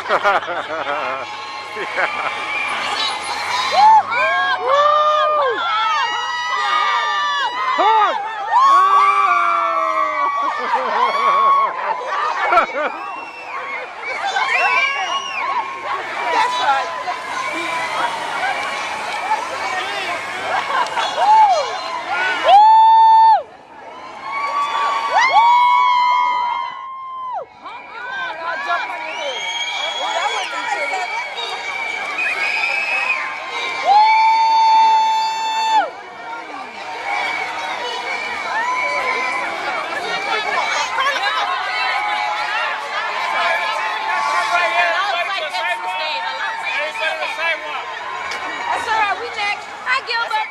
That's right. That's all right. We next. Hi, Gilbert.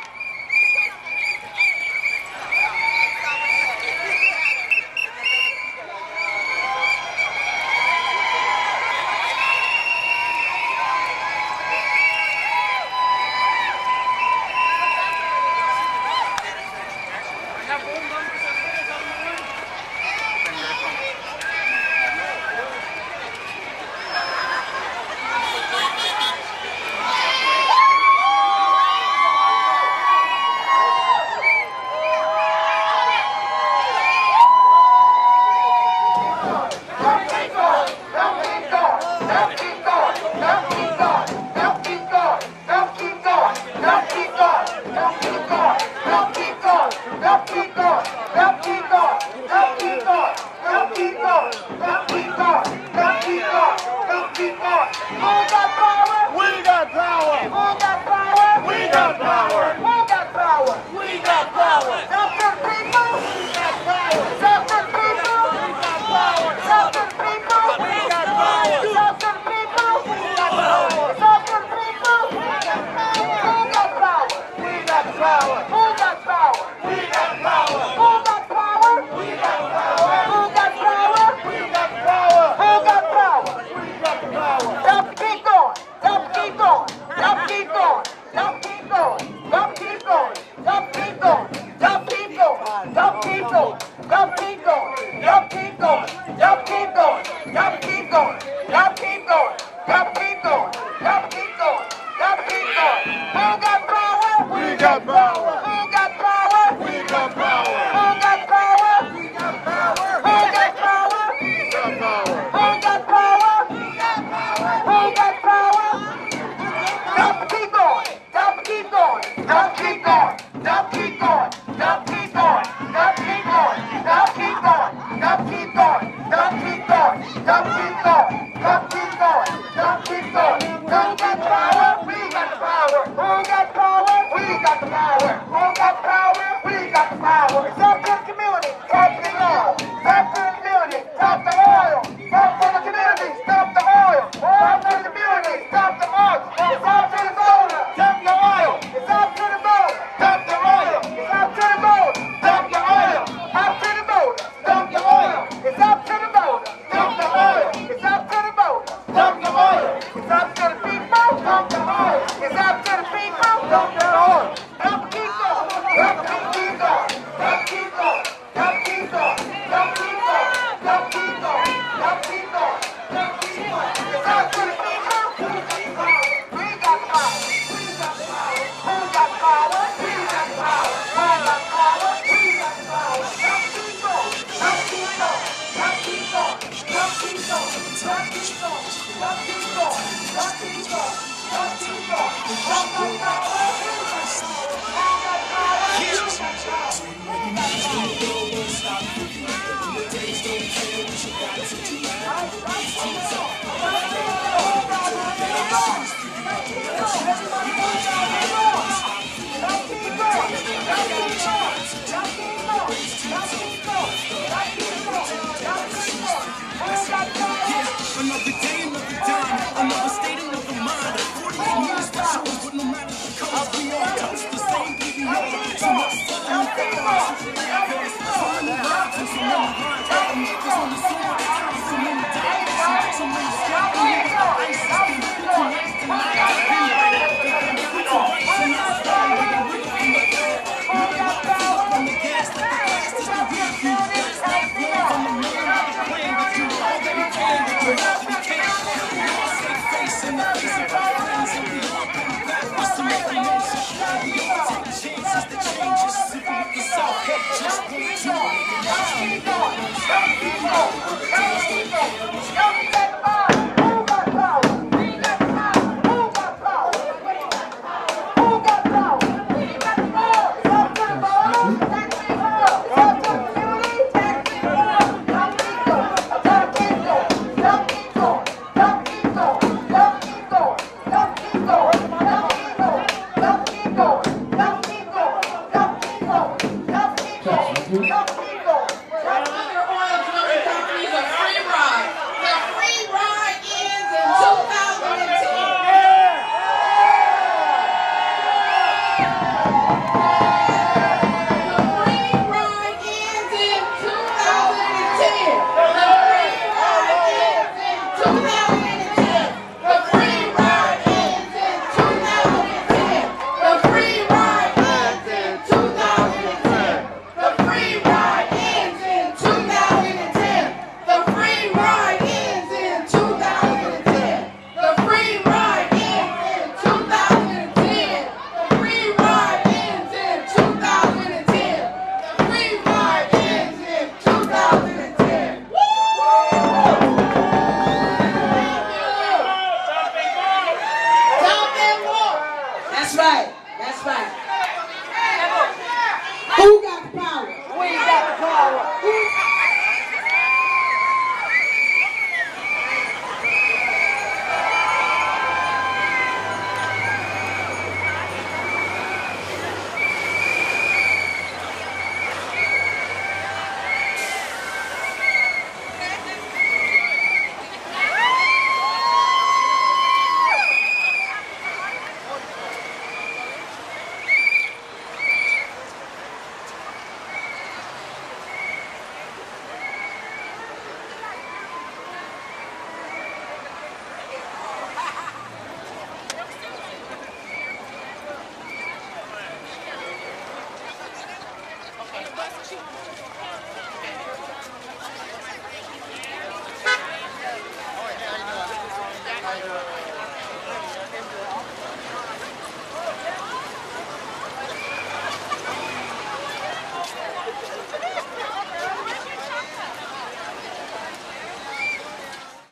From the Just keep going. Just keep going. Just keep going. Just keep going. Don't get power. Who got power? We got power. Who got power? Who got power? We got power. Talk to the ball. Talk to the ball. Talk to the community. Talk to the ball. Don't keep going. Don't keep going. Don't keep going. Don't keep going. Don't keep going. Don't keep going. Don't keep going. Don't keep going. Don't keep going. Don't keep going. Don't keep going. Don't keep going. Under Oil Drilling Company, the free ride. The free ride ends in 2010. The free ride ends in 2010. The free ride ends in 2010. The free ride ends in 2010. The free ride ends in 2010. The free ride ends in 2010. The free ride ends in 2010. The free ride ends in 2010. The free ride ends in 2010. The free ride ends in 2010. Woo! Stop and walk. That's right. That's right. Who got the power? We got the power.